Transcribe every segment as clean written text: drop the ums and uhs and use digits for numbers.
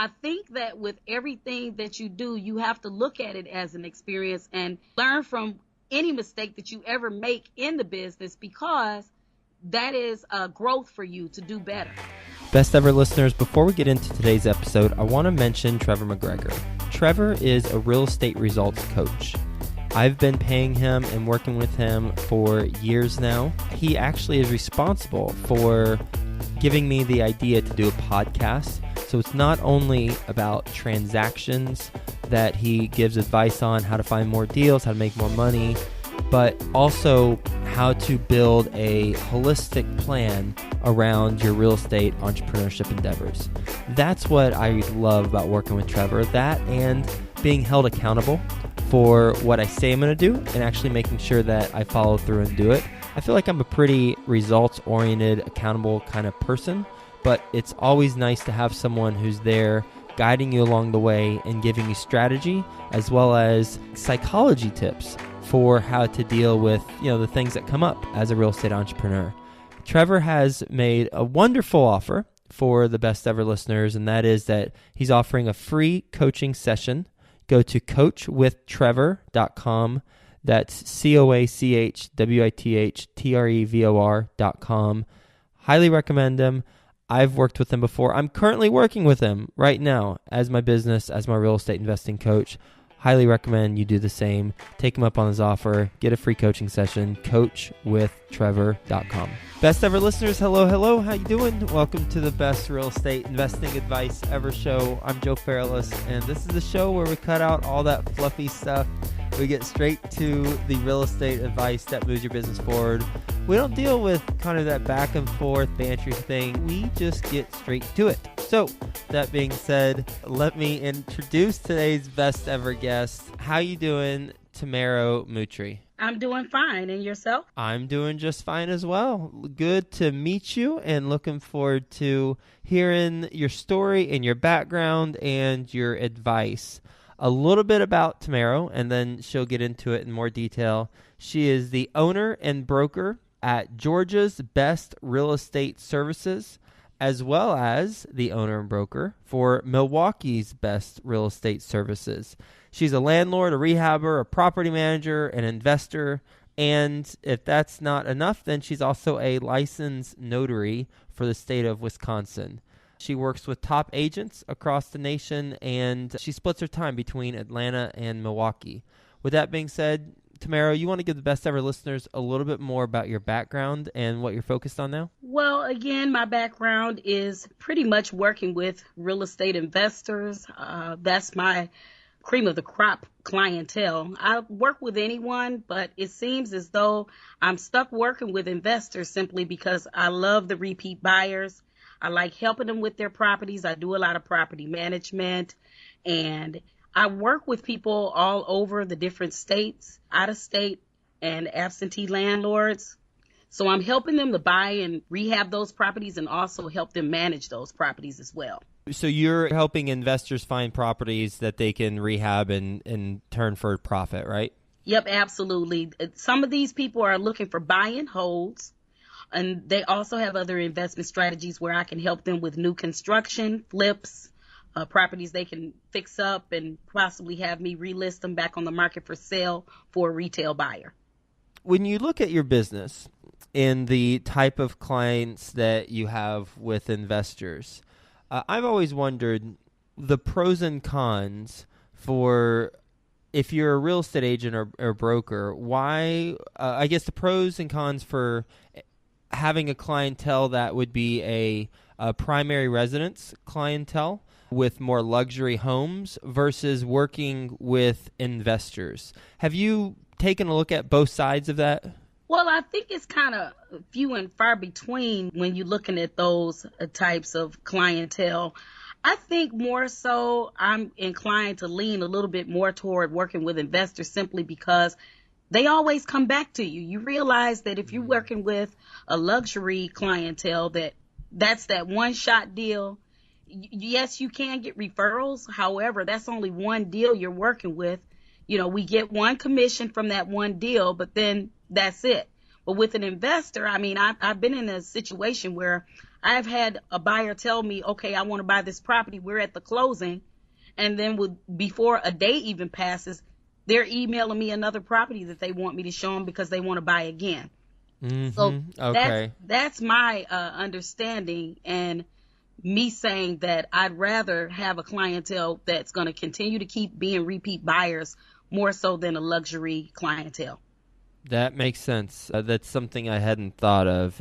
I think that with everything that you do, you have to look at it as an experience and learn from any mistake that you ever make in the business, because that is a growth for you to do better. Best ever listeners, before we get into today's episode, I want to mention Trevor McGregor. Trevor is a real estate results coach. I've been paying him and working with him for years now. He actually is responsible for giving me the idea to do a podcast. So it's not only about transactions that he gives advice on, how to find more deals, how to make more money, but also how to build a holistic plan around your real estate entrepreneurship endeavors. That's what I love about working with Trevor, that and being held accountable for what I say I'm going to do and actually making sure that I follow through and do it. I feel like I'm a pretty results-oriented, accountable kind of person, but it's always nice to have someone who's there guiding you along the way and giving you strategy as well as psychology tips for how to deal with, the things that come up as a real estate entrepreneur. Trevor has made a wonderful offer for the best ever listeners, and that is that he's offering a free coaching session. Go to coachwithtrevor.com. That's coachwithtrevor.com. Highly recommend him. I've worked with him before. I'm currently working with him right now as my business, as my real estate investing coach. Highly recommend you do the same. Take him up on his offer. Get a free coaching session. coachwithtrevor.com. Best ever listeners, hello. How you doing? Welcome to the best real estate investing advice ever show. I'm Joe Fairless, and this is the show where we cut out all that fluffy stuff. We get straight to the real estate advice that moves your business forward. We don't deal with kind of that back and forth banter thing. We just get straight to it. So, that being said, let me introduce today's best ever guest. How you doing, Tamara Mutri? I'm doing fine. And yourself? I'm doing just fine as well. Good to meet you and looking forward to hearing your story and your background and your advice. A little bit about Tamara, and then she'll get into it in more detail. She is the owner and broker at Georgia's Best Real Estate Services, as well as the owner and broker for Milwaukee's Best Real Estate Services. She's a landlord, a rehabber, a property manager, an investor, and if that's not enough, then she's also a licensed notary for the state of Wisconsin. She works with top agents across the nation, and she splits her time between Atlanta and Milwaukee. With that being said, Tamara, you want to give the best ever listeners a little bit more about your background and what you're focused on now? Well, again, my background is pretty much working with real estate investors. That's my cream of the crop clientele. I work with anyone, but it seems as though I'm stuck working with investors simply because I love the repeat buyers. I like helping them with their properties. I do a lot of property management, and I work with people all over the different states, out of state, and absentee landlords. So I'm helping them to buy and rehab those properties and also help them manage those properties as well. So you're helping investors find properties that they can rehab and turn for profit, right? Yep, absolutely. Some of these people are looking for buy and holds. And they also have other investment strategies where I can help them with new construction, flips, properties they can fix up and possibly have me relist them back on the market for sale for a retail buyer. When you look at your business and the type of clients that you have with investors, I've always wondered the pros and cons for if you're a real estate agent or broker, why, I guess the pros and cons for having a clientele that would be a primary residence clientele with more luxury homes versus working with investors. Have you taken a look at both sides of that? Well, I think it's kind of few and far between when you're looking at those types of clientele. I think more so I'm inclined to lean a little bit more toward working with investors simply because they always come back to you. You realize that if you're working with a luxury clientele, that's that one-shot deal. Yes, you can get referrals. However, that's only one deal you're working with. We get one commission from that one deal, but then that's it. But with an investor, I mean, I've been in a situation where I've had a buyer tell me, okay, I want to buy this property. We're at the closing. And then before a day even passes, they're emailing me another property that they want me to show them because they want to buy again. So Okay. that's my understanding, and me saying that I'd rather have a clientele that's going to continue to keep being repeat buyers more so than a luxury clientele. That makes sense. That's something I hadn't thought of.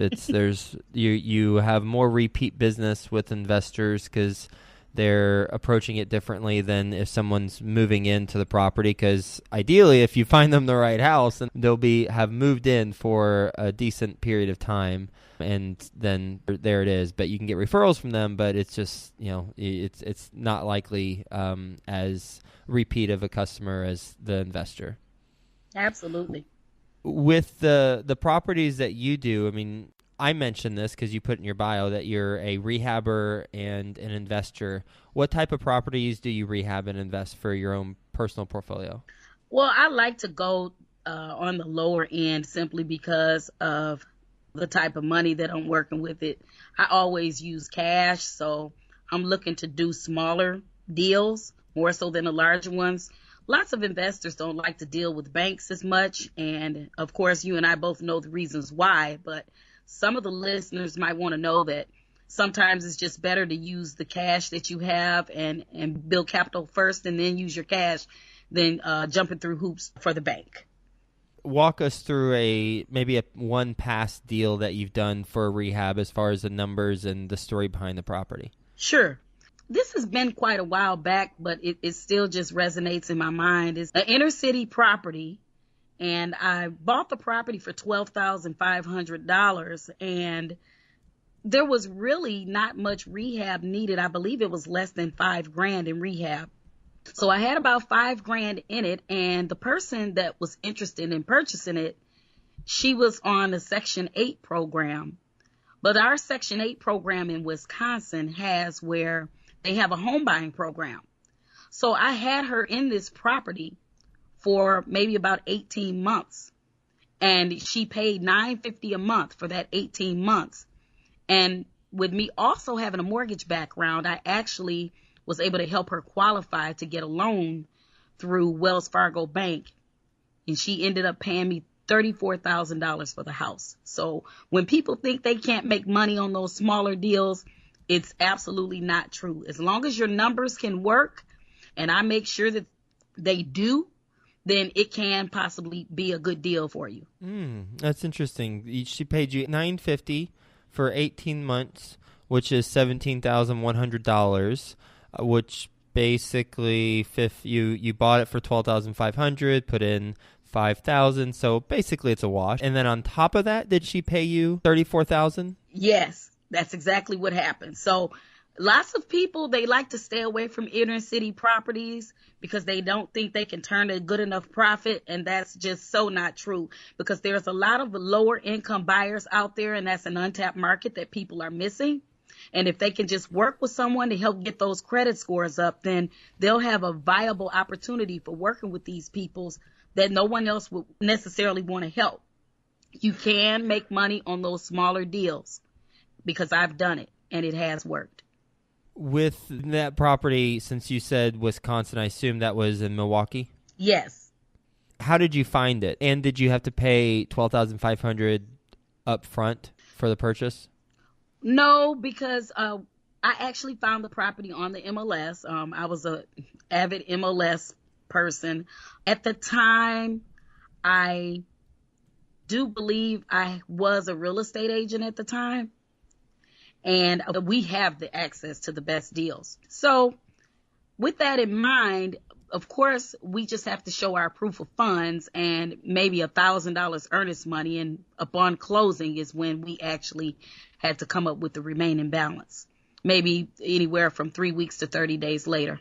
You have more repeat business with investors because they're approaching it differently than if someone's moving into the property. Because ideally, if you find them the right house, and they'll have moved in for a decent period of time, and then there it is. But you can get referrals from them, but it's just it's not likely as repeat of a customer as the investor. Absolutely. With the properties that you do, I mean, I mentioned this because you put in your bio that you're a rehabber and an investor. What type of properties do you rehab and invest for your own personal portfolio? Well, I like to go on the lower end simply because of the type of money that I'm working with. I always use cash, so I'm looking to do smaller deals more so than the larger ones. Lots of investors don't like to deal with banks as much, and of course you and I both know the reasons why, but some of the listeners might want to know that sometimes it's just better to use the cash that you have and build capital first and then use your cash than jumping through hoops for the bank. Walk us through maybe one past deal that you've done for a rehab as far as the numbers and the story behind the property. Sure. This has been quite a while back, but it still just resonates in my mind. It's an inner city property, and I bought the property for $12,500, and there was really not much rehab needed. I believe it was less than $5,000 in rehab. So I had about $5,000 in it, and the person that was interested in purchasing it, she was on the Section 8 program. But our Section 8 program in Wisconsin has where they have a home buying program. So I had her in this property for maybe about 18 months. And she paid $950 a month for that 18 months. And with me also having a mortgage background, I actually was able to help her qualify to get a loan through Wells Fargo Bank. And she ended up paying me $34,000 for the house. So when people think they can't make money on those smaller deals, it's absolutely not true. As long as your numbers can work, and I make sure that they do, then it can possibly be a good deal for you. That's interesting. She paid you $950 for 18 months, which is $17,100, which basically you bought it for $12,500, put in $5,000, so basically it's a wash. And then on top of that, did she pay you $34,000? Yes, that's exactly what happened. So lots of people, they like to stay away from inner city properties because they don't think they can turn a good enough profit, and that's just so not true, because there's a lot of lower income buyers out there, and that's an untapped market that people are missing. And if they can just work with someone to help get those credit scores up, then they'll have a viable opportunity for working with these people that no one else would necessarily want to help. You can make money on those smaller deals because I've done it and it has worked. With that property, since you said Wisconsin, I assume that was in Milwaukee? Yes. How did you find it? And did you have to pay $12,500 up front for the purchase? No, because I actually found the property on the MLS. I was an avid MLS person. At the time, I do believe I was a real estate agent at the time, and we have the access to the best deals. So with that in mind, of course, we just have to show our proof of funds and maybe $1,000 earnest money, and upon closing is when we actually had to come up with the remaining balance, maybe anywhere from 3 weeks to 30 days later.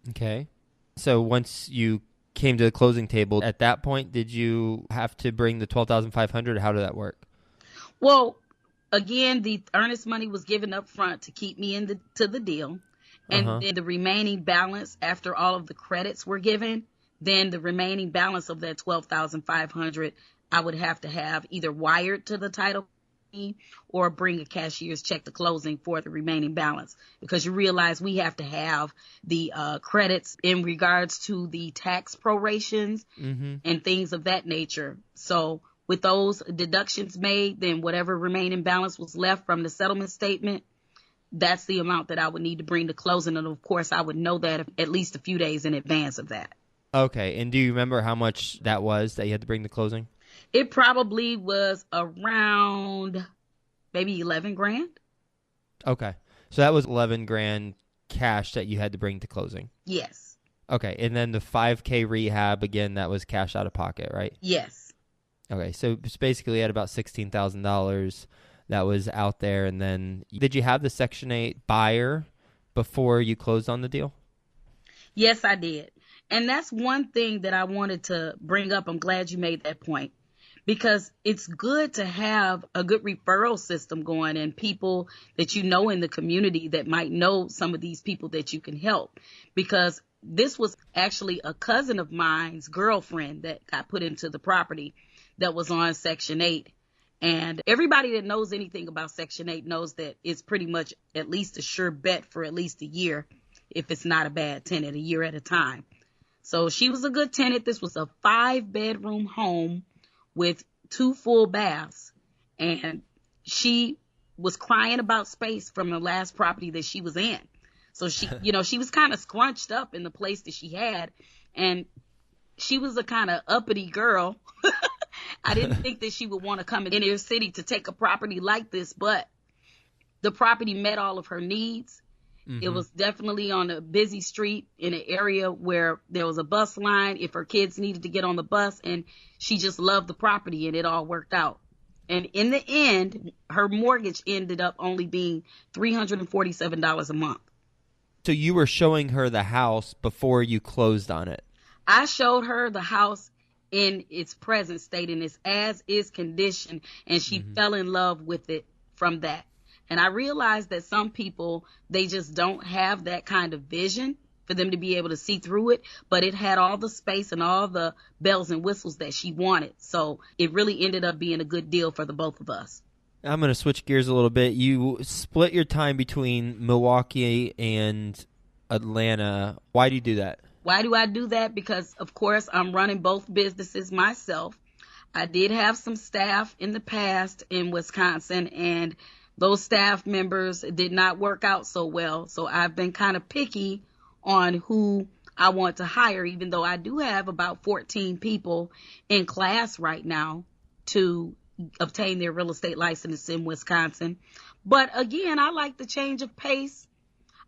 Okay. So once you came to the closing table, at that point, did you have to bring the $12,500? How did that work? Well, again, the earnest money was given up front to keep me to the deal. And then the remaining balance, after all of the credits were given, then the remaining balance of that $12,500, I would have to have either wired to the title or bring a cashier's check to closing for the remaining balance, because you realize we have to have the credits in regards to the tax prorations and things of that nature. So with those deductions made, then whatever remaining balance was left from the settlement statement, that's the amount that I would need to bring to closing. And of course, I would know that at least a few days in advance of that. Okay. And do you remember how much that was that you had to bring to closing? It probably was around maybe 11 grand. Okay. So that was 11 grand cash that you had to bring to closing. Yes. Okay. And then the 5K rehab, again, that was cash out of pocket, right? Yes. Okay. So it's basically at about $16,000 that was out there. And then did you have the Section 8 buyer before you closed on the deal? Yes, I did. And that's one thing that I wanted to bring up. I'm glad you made that point, because it's good to have a good referral system going and people that you know in the community that might know some of these people that you can help. Because this was actually a cousin of mine's girlfriend that got put into the property that was on Section 8. And everybody that knows anything about Section 8 knows that it's pretty much at least a sure bet for at least a year, if it's not a bad tenant, a year at a time. So she was a good tenant. This was a 5-bedroom home with 2 full baths. And she was crying about space from the last property that she was in. So she, she was kind of scrunched up in the place that she had. And she was a kind of uppity girl. I didn't think that she would want to come in inner city to take a property like this, but the property met all of her needs. It was definitely on a busy street in an area where there was a bus line if her kids needed to get on the bus, and she just loved the property, and it all worked out. And in the end, her mortgage ended up only being $347 a month. So you were showing her the house before you closed on it? I showed her the house in its present state, in its as-is condition, and she fell in love with it from that. And I realized that some people, they just don't have that kind of vision for them to be able to see through it, but it had all the space and all the bells and whistles that she wanted. So it really ended up being a good deal for the both of us. I'm going to switch gears a little bit. You split your time between Milwaukee and Atlanta. Why do you do that? Why do I do that? Because, of course, I'm running both businesses myself. I did have some staff in the past in Wisconsin, and those staff members did not work out so well. So I've been kind of picky on who I want to hire, even though I do have about 14 people in class right now to obtain their real estate license in Wisconsin. But again, I like the change of pace.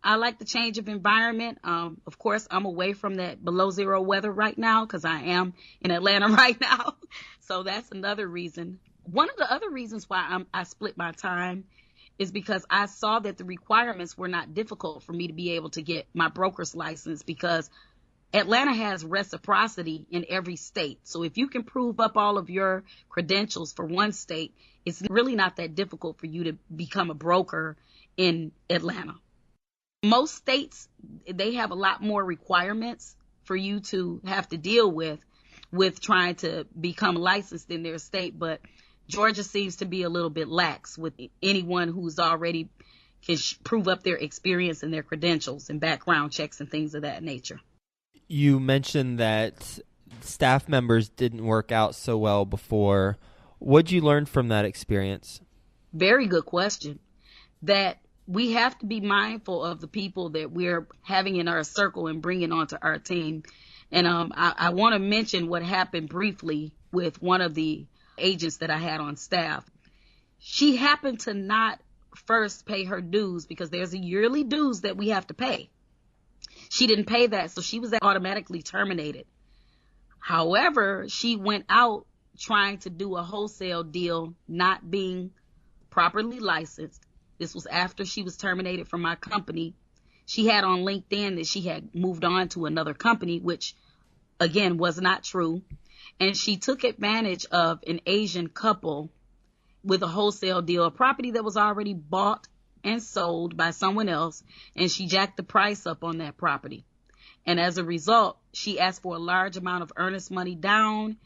I like the change of environment. Of course, I'm away from that below zero weather right now because I am in Atlanta right now. So that's another reason. One of the other reasons why I split my time is because I saw that the requirements were not difficult for me to be able to get my broker's license, because Atlanta has reciprocity in every state. So if you can prove up all of your credentials for one state, it's really not that difficult for you to become a broker in Atlanta. Most states, they have a lot more requirements for you to have to deal with trying to become licensed in their state. But Georgia seems to be a little bit lax with anyone who's already can prove up their experience and their credentials and background checks and things of that nature. You mentioned that staff members didn't work out so well before. What'd you learn from that experience? Very good question. That we have to be mindful of the people that we're having in our circle and bringing onto our team. And I want to mention what happened briefly with one of the agents that I had on staff. She happened to not first pay her dues, because there's a yearly dues that we have to pay. She didn't pay that, so she was automatically terminated. However, she went out trying to do a wholesale deal, not being properly licensed. This was after she was terminated from my company. She had on LinkedIn that she had moved on to another company, which again was not true. And she took advantage of an Asian couple with a wholesale deal, a property that was already bought and sold by someone else, and she jacked the price up on that property. And as a result, she asked for a large amount of earnest money down,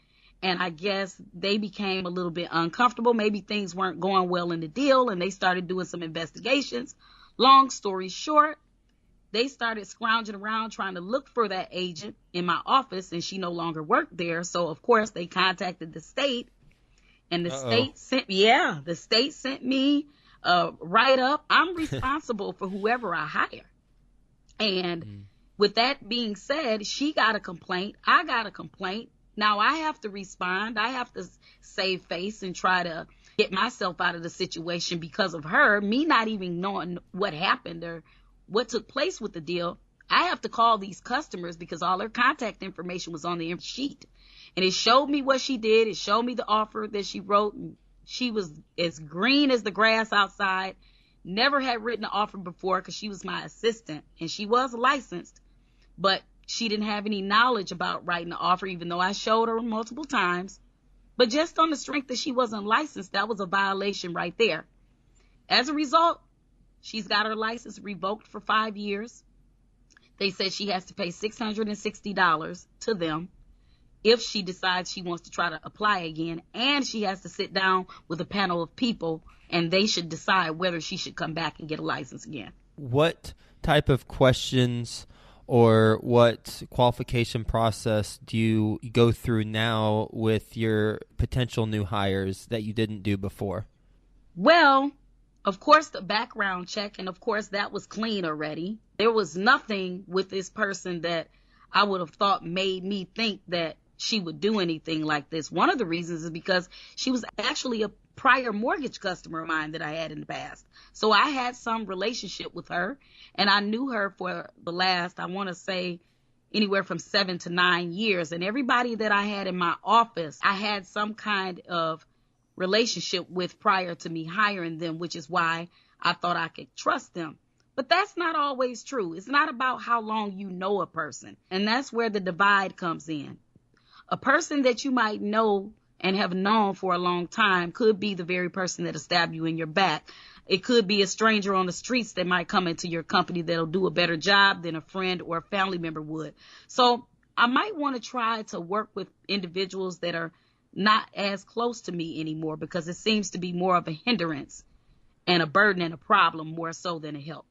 And I guess they became a little bit uncomfortable. Maybe things weren't going well in the deal, and they started doing some investigations. Long story short, they started scrounging around trying to look for that agent in my office, and she no longer worked there. So, of course, they contacted the state, and the state sent me a write-up. I'm responsible for whoever I hire. And with that being said, she got a complaint. I got a complaint. Now I have to respond. I have to save face and try to get myself out of the situation because of her, me not even knowing what happened or what took place with the deal. I have to call these customers because all their contact information was on the sheet. And it showed me what she did. It showed me the offer that she wrote. And she was as green as the grass outside. Never had written an offer before because she was my assistant. And she was licensed. But she didn't have any knowledge about writing an offer, even though I showed her multiple times. But just on the strength that she wasn't licensed, that was a violation right there. As a result, she's got her license revoked for 5 years. They said she has to pay $660 to them if she decides she wants to try to apply again. And she has to sit down with a panel of people, and they should decide whether she should come back and get a license again. What type of questions or what qualification process do you go through now with your potential new hires that you didn't do before? Well, of course, the background check, and of course, that was clean already. There was nothing with this person that I would have thought made me think that she would do anything like this. One of the reasons is because she was actually a prior mortgage customer of mine that I had in the past. So I had some relationship with her, and I knew her for the last, I want to say, anywhere from 7 to 9 years. And everybody that I had in my office, I had some kind of relationship with prior to me hiring them, which is why I thought I could trust them. But that's not always true. It's not about how long you know a person. And that's where the divide comes in. A person that you might know and have known for a long time could be the very person that'll stab you in your back. It could be a stranger on the streets that might come into your company that'll do a better job than a friend or a family member would. So I might want to try to work with individuals that are not as close to me anymore, because it seems to be more of a hindrance and a burden and a problem more so than a help.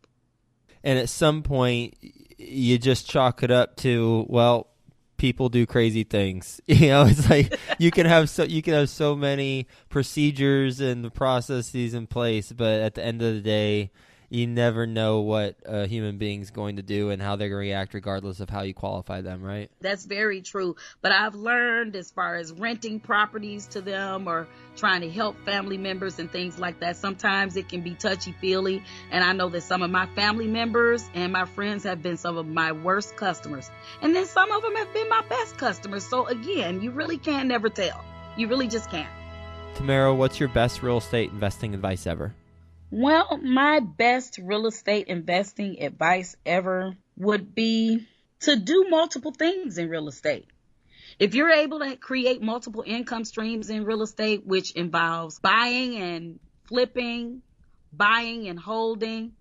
And at some point, you just chalk it up to, well, people do crazy things. You know, it's like you can have so many procedures and the processes in place, but at the end of the day, you never know what a human being's going to do and how they're going to react regardless of how you qualify them, right? That's very true. But I've learned, as far as renting properties to them or trying to help family members and things like that, sometimes it can be touchy-feely. And I know that some of my family members and my friends have been some of my worst customers. And then some of them have been my best customers. So again, you really can never tell. You really just can't. Tamara, what's your best real estate investing advice ever? Well, my best real estate investing advice ever would be to do multiple things in real estate. If you're able to create multiple income streams in real estate, which involves buying and flipping, buying and holding,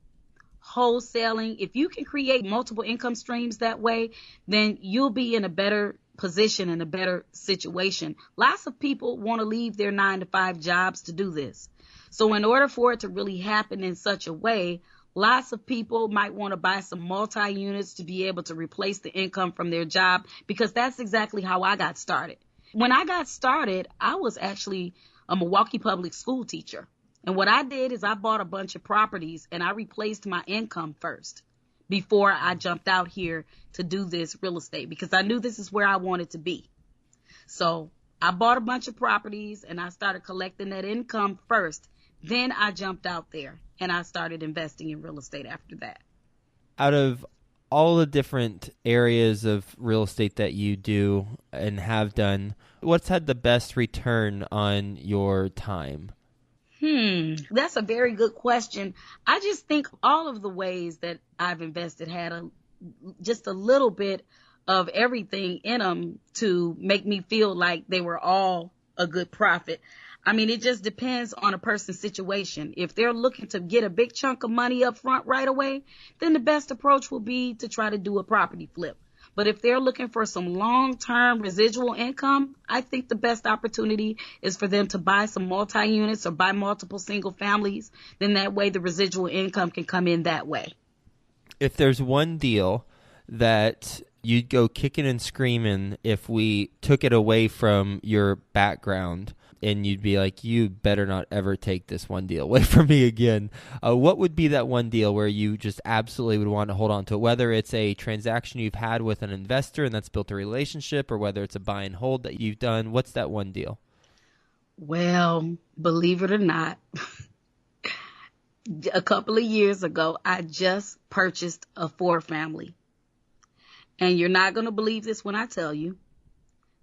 wholesaling, if you can create multiple income streams that way, then you'll be in a better position and a better situation. Lots of people want to leave their 9-to-5 jobs to do this. So in order for it to really happen in such a way, lots of people might want to buy some multi-units to be able to replace the income from their job, because that's exactly how I got started. When I got started, I was actually a Milwaukee public school teacher. And what I did is I bought a bunch of properties and I replaced my income first before I jumped out here to do this real estate, because I knew this is where I wanted to be. So I bought a bunch of properties and I started collecting that income first. Then I jumped out there and I started investing in real estate after that. Out of all the different areas of real estate that you do and have done, what's had the best return on your time? That's a very good question. I just think all of the ways that I've invested had just a little bit of everything in them to make me feel like they were all a good profit. I mean, it just depends on a person's situation. If they're looking to get a big chunk of money up front right away, then the best approach will be to try to do a property flip. But if they're looking for some long-term residual income, I think the best opportunity is for them to buy some multi-units or buy multiple single families. Then that way the residual income can come in that way. If there's one deal that you'd go kicking and screaming if we took it away from your background, and you'd be like, you better not ever take this one deal away from me again, what would be that one deal where you just absolutely would want to hold on to it, whether it's a transaction you've had with an investor and that's built a relationship, or whether it's a buy and hold that you've done? What's that one deal? Well, believe it or not, a couple of years ago, I just purchased a 4-family. And you're not going to believe this when I tell you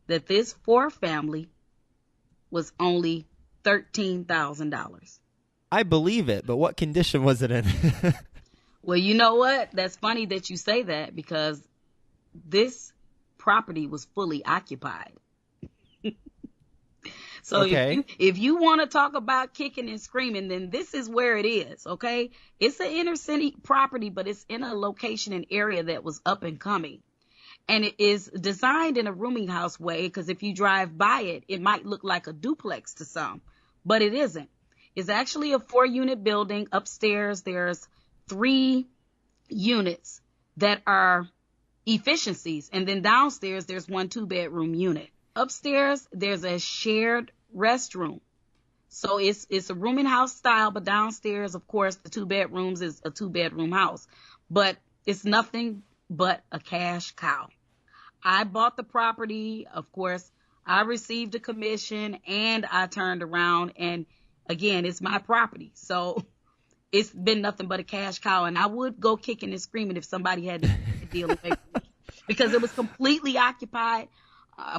that this 4-family was only $13,000. I believe it, but what condition was it in? Well, you know what? That's funny that you say that, because this property was fully occupied. So okay. if you want to talk about kicking and screaming, then this is where it is, okay? It's an inner city property, but it's in a location and area that was up and coming. And it is designed in a rooming house way, because if you drive by it, it might look like a duplex to some, but it isn't. It's actually a 4-unit building. Upstairs, there's 3 units that are efficiencies. And then downstairs, there's 1 2-bedroom unit. Upstairs, there's a shared restroom. So it's a rooming house style, but downstairs, of course, the 2 bedrooms is a 2-bedroom house. But it's nothing but a cash cow. I bought the property. Of course, I received a commission, and I turned around, and again, it's my property. So it's been nothing but a cash cow. And I would go kicking and screaming if somebody had to deal with me, because it was completely occupied,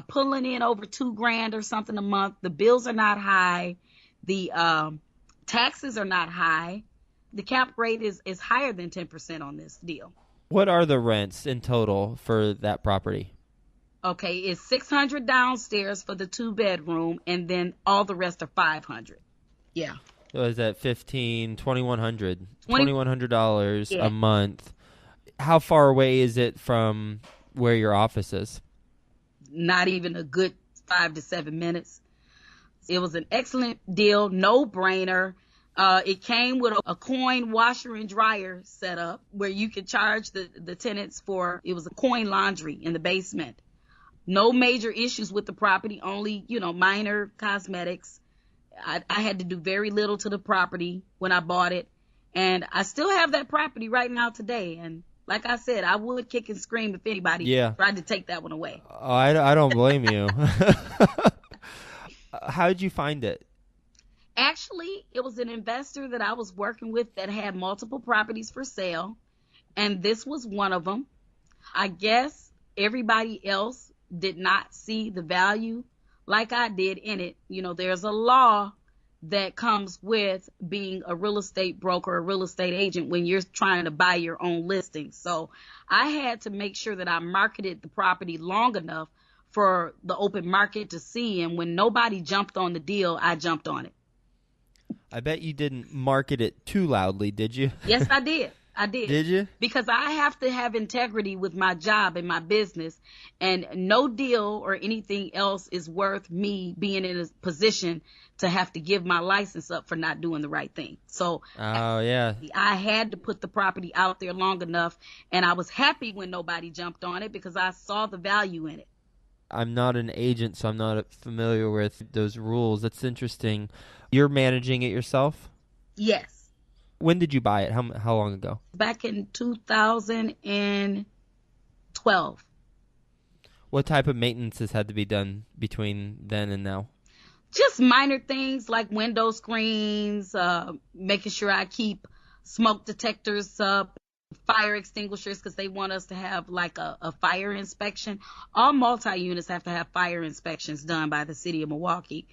pulling in over $2,000 or something a month. The bills are not high. The taxes are not high. The cap rate is higher than 10% on this deal. What are the rents in total for that property? Okay, it's $600 downstairs for the 2-bedroom, and then all the rest are $500. Yeah. So is that $2,100 Yeah. a month? How far away is it from where your office is? Not even a good 5 to 7 minutes. It was an excellent deal, no brainer. It came with a coin washer and dryer setup where you could charge the tenants for, it was a coin laundry in the basement. No major issues with the property, only, minor cosmetics. I had to do very little to the property when I bought it. And I still have that property right now today. And like I said, I would kick and scream if anybody tried to take that one away. Oh, I don't blame you. How did you find it? Actually, it was an investor that I was working with that had multiple properties for sale, and this was one of them. I guess everybody else did not see the value like I did in it. There's a law that comes with being a real estate broker, a real estate agent, when you're trying to buy your own listing. So I had to make sure that I marketed the property long enough for the open market to see, and when nobody jumped on the deal, I jumped on it. I bet you didn't market it too loudly, did you? Yes, I did. I did. Did you? Because I have to have integrity with my job and my business, and no deal or anything else is worth me being in a position to have to give my license up for not doing the right thing. So I had to put the property out there long enough, and I was happy when nobody jumped on it because I saw the value in it. I'm not an agent, so I'm not familiar with those rules. That's interesting. You're managing it yourself? Yes. When did you buy it? How long ago? Back in 2012. What type of maintenance has had to be done between then and now? Just minor things like window screens, making sure I keep smoke detectors up, fire extinguishers, because they want us to have like a fire inspection. All multi-units have to have fire inspections done by the city of Milwaukee.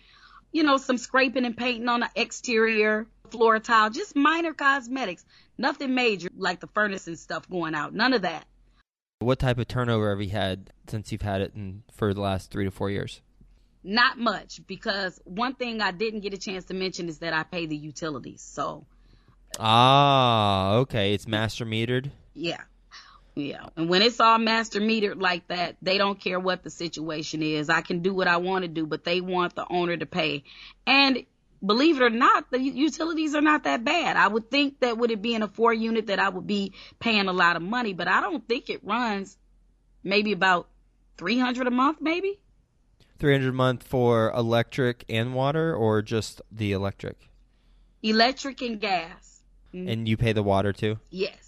Some scraping and painting on the exterior, floor tile, just minor cosmetics. Nothing major like the furnace and stuff going out. None of that. What type of turnover have you had since you've had it for the last 3 to 4 years? Not much, because one thing I didn't get a chance to mention is that I pay the utilities. So. Okay. It's master metered? Yeah. Yeah. And when it's all master metered like that, they don't care what the situation is. I can do what I want to do, but they want the owner to pay. And believe it or not, the utilities are not that bad. I would think that with it being a 4-unit that I would be paying a lot of money, but I don't think it runs maybe about $300 a month, maybe. $300 a month for electric and water, or just the electric? Electric and gas. And you pay the water too? Yes.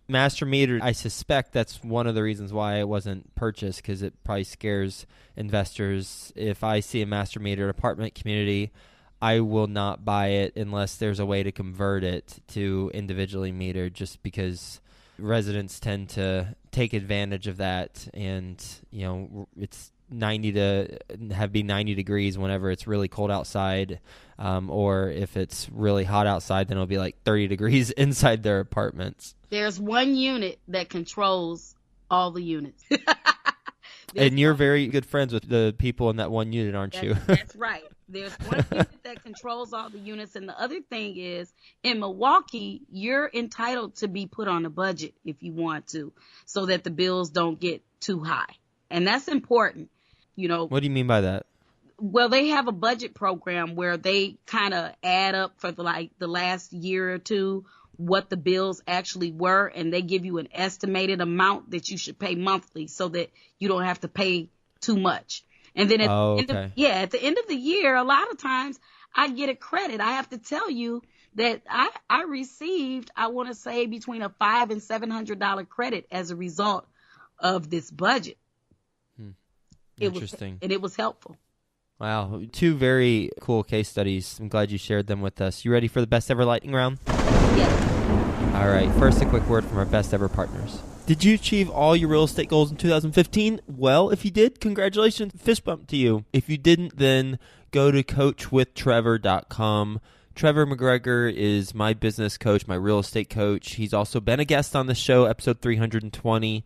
Master meter, I suspect that's one of the reasons why it wasn't purchased, because it probably scares investors. If I see a master metered apartment community, I will not buy it unless there's a way to convert it to individually metered, just because residents tend to take advantage of that. And, you know, it's 90 degrees whenever it's really cold outside, or if it's really hot outside, then it'll be like 30 degrees inside their apartments. There's one unit that controls all the units. And you're very good friends with the people in that one unit, aren't you? That's right. There's one unit that controls all the units. And the other thing is, in Milwaukee, you're entitled to be put on a budget if you want to, so that the bills don't get too high. And that's important. You know, what do you mean by that? Well, they have a budget program where they kind of add up for the last year or two what the bills actually were, and they give you an estimated amount that you should pay monthly so that you don't have to pay too much. And then at the end of the year, a lot of times I get a credit. I have to tell you that I received, I want to say, between a $500 and $700 credit as a result of this budget. Interesting. And it was helpful. Wow. 2 very cool case studies. I'm glad you shared them with us. You ready for the best ever lightning round? Yes. All right. First, a quick word from our best ever partners. Did you achieve all your real estate goals in 2015? Well, if you did, congratulations. Fist bump to you. If you didn't, then go to coachwithtrevor.com. Trevor McGregor is my business coach, my real estate coach. He's also been a guest on the show, episode 320.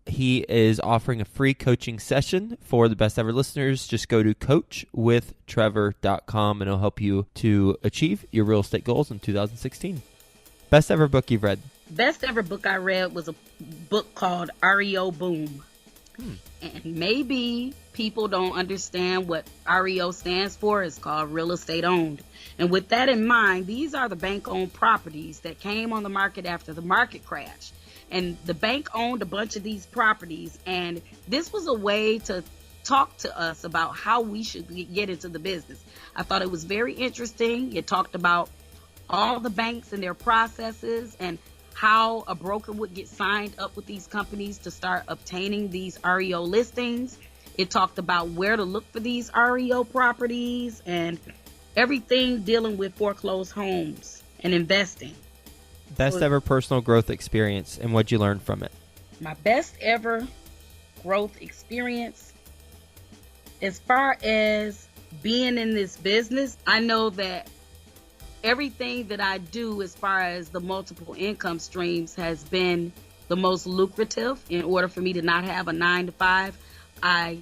He is offering a free coaching session for the best ever listeners. Just go to coachwithtrevor.com and it'll help you to achieve your real estate goals in 2016. Best ever book you've read? Best ever book I read was a book called REO Boom. And maybe people don't understand what REO stands for. It's called real estate owned. And with that in mind, these are the bank-owned properties that came on the market after the market crash. And the bank owned a bunch of these properties, and this was a way to talk to us about how we should get into the business. I thought it was very interesting. It talked about all the banks and their processes and how a broker would get signed up with these companies to start obtaining these REO listings. It talked about where to look for these REO properties and everything dealing with foreclosed homes and investing. Best ever personal growth experience, and what'd you learn from it? My best ever growth experience, as far as being in this business, I know that everything that I do as far as the multiple income streams has been the most lucrative. In order for me to not have a 9-to-5, I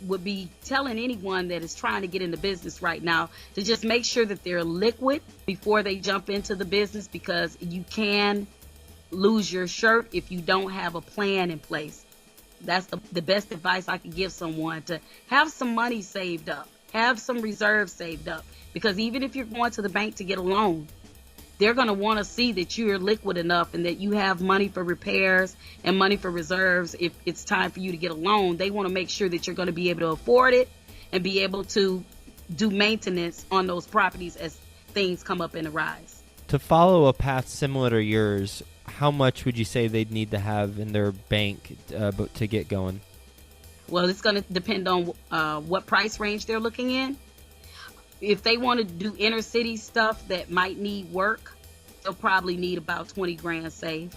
would be telling anyone that is trying to get into business right now to just make sure that they're liquid before they jump into the business, because you can lose your shirt if you don't have a plan in place. That's the best advice I could give someone, to have some money saved up, have some reserves saved up, because even if you're going to the bank to get a loan, they're going to want to see that you're liquid enough and that you have money for repairs and money for reserves. If it's time for you to get a loan, they want to make sure that you're going to be able to afford it and be able to do maintenance on those properties as things come up and arise. To follow a path similar to yours, how much would you say they'd need to have in their bank to get going? Well, it's going to depend on what price range they're looking in. If they want to do inner city stuff that might need work, they'll probably need about 20 grand saved.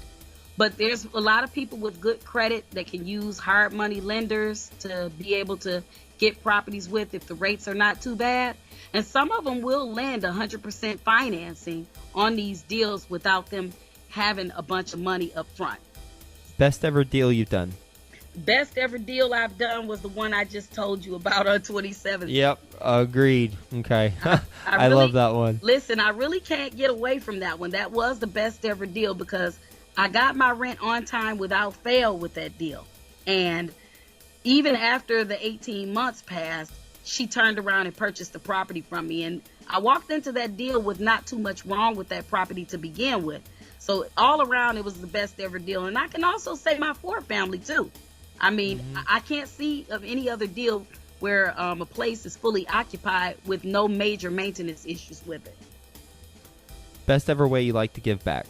But there's a lot of people with good credit that can use hard money lenders to be able to get properties with if the rates are not too bad. And some of them will lend 100% financing on these deals without them having a bunch of money up front. Best ever deal you've done? Best ever deal I've done was the one I just told you about on 27th. Yep, agreed. Okay. I really love that one. Listen, I really can't get away from that one. That was the best ever deal because I got my rent on time without fail with that deal. And even after the 18 months passed, she turned around and purchased the property from me. And I walked into that deal with not too much wrong with that property to begin with. So all around, it was the best ever deal. And I can also say my Ford family too. I mean, I can't see of any other deal where a place is fully occupied with no major maintenance issues with it. Best ever way you like to give back?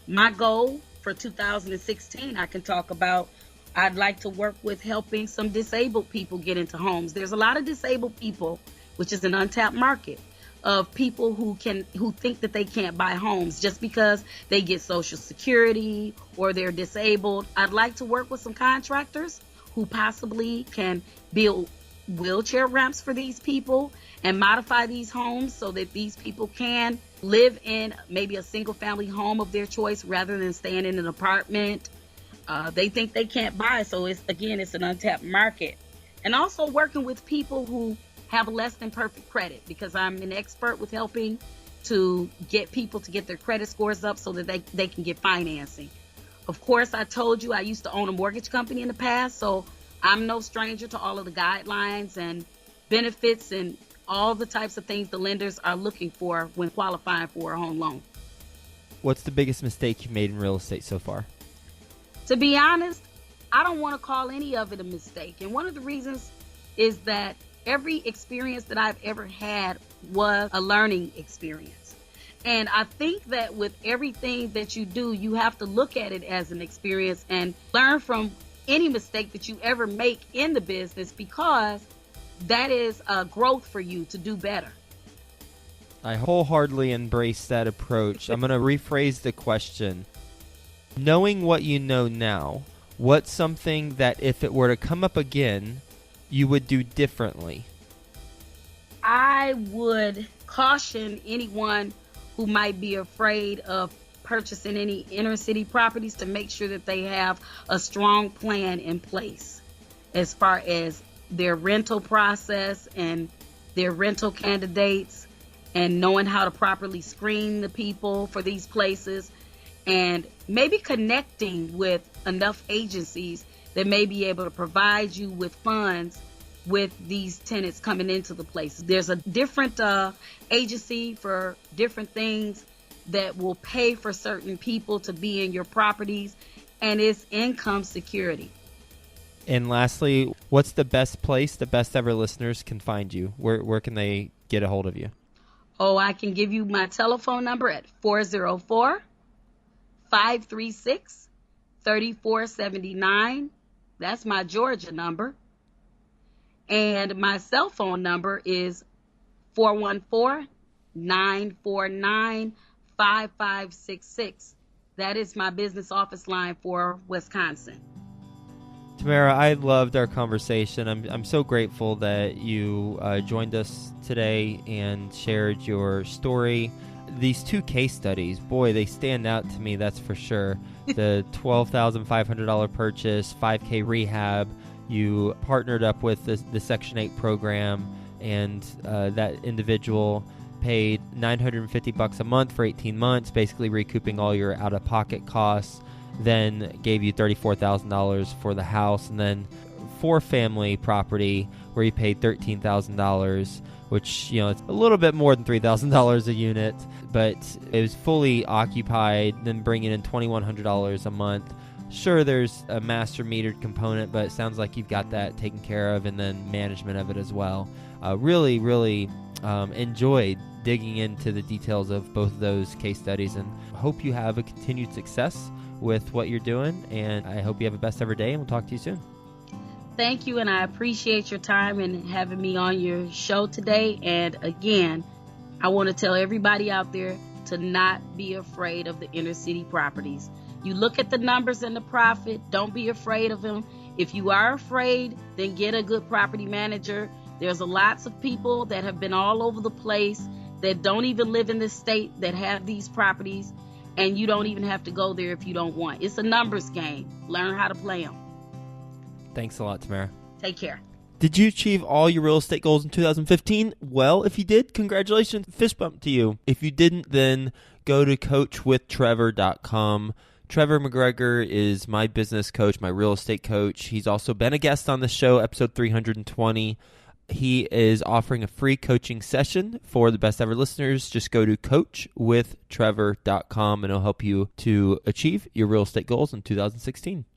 My goal for 2016, I can talk about. I'd like to work with helping some disabled people get into homes. There's a lot of disabled people, which is an untapped market of people who think that they can't buy homes just because they get Social Security or they're disabled. I'd like to work with some contractors who possibly can build wheelchair ramps for these people and modify these homes so that these people can live in maybe a single family home of their choice rather than staying in an apartment. They think they can't buy, so it's an untapped market. And also working with people who have less than perfect credit, because I'm an expert with helping to get people to get their credit scores up so that they can get financing. Of course, I told you I used to own a mortgage company in the past, so I'm no stranger to all of the guidelines and benefits and all the types of things the lenders are looking for when qualifying for a home loan. What's the biggest mistake you've made in real estate so far? To be honest, I don't want to call any of it a mistake. And one of the reasons is that every experience that I've ever had was a learning experience. And I think that with everything that you do, you have to look at it as an experience and learn from any mistake that you ever make in the business, because that is a growth for you to do better. I wholeheartedly embrace that approach. I'm going to rephrase the question. Knowing what you know now, what's something that if it were to come up again, you would do differently? I would caution anyone who might be afraid of purchasing any inner city properties to make sure that they have a strong plan in place as far as their rental process and their rental candidates, and knowing how to properly screen the people for these places, and maybe connecting with enough agencies that may be able to provide you with funds with these tenants coming into the place. There's a different agency for different things that will pay for certain people to be in your properties, and it's income security. And lastly, what's the best place the best ever listeners can find you? Where can they get a hold of you? Oh, I can give you my telephone number at 404-536-3479. That's my Georgia number. And my cell phone number is 414-949-5566. That is my business office line for Wisconsin. Tamara, I loved our conversation. I'm so grateful that you joined us today and shared your story. These two case studies, boy, they stand out to me, that's for sure. The $12,500 purchase, $5K rehab. You partnered up with the Section 8 program, and that individual paid $950 a month for 18 months, basically recouping all your out-of-pocket costs, then gave you $34,000 for the house, and then 4-family property where you paid $13,000, which, it's a little bit more than $3,000 a unit, but it was fully occupied, then bringing in $2,100 a month. Sure, there's a master metered component, but it sounds like you've got that taken care of, and then management of it as well. Really, really enjoyed digging into the details of both of those case studies, and hope you have a continued success with what you're doing, and I hope you have a best ever day, and we'll talk to you soon. Thank you, and I appreciate your time and having me on your show today. And again, I want to tell everybody out there to not be afraid of the inner city properties. You look at the numbers and the profit, don't be afraid of them. If you are afraid, then get a good property manager. There's lots of people that have been all over the place that don't even live in this state that have these properties, and you don't even have to go there if you don't want. It's a numbers game. Learn how to play them. Thanks a lot, Tamara. Take care. Did you achieve all your real estate goals in 2015? Well, if you did, congratulations. Fist bump to you. If you didn't, then go to coachwithtrevor.com Trevor McGregor is my business coach, my real estate coach. He's also been a guest on the show, episode 320. He is offering a free coaching session for the best ever listeners. Just go to coachwithtrevor.com and it'll help you to achieve your real estate goals in 2016.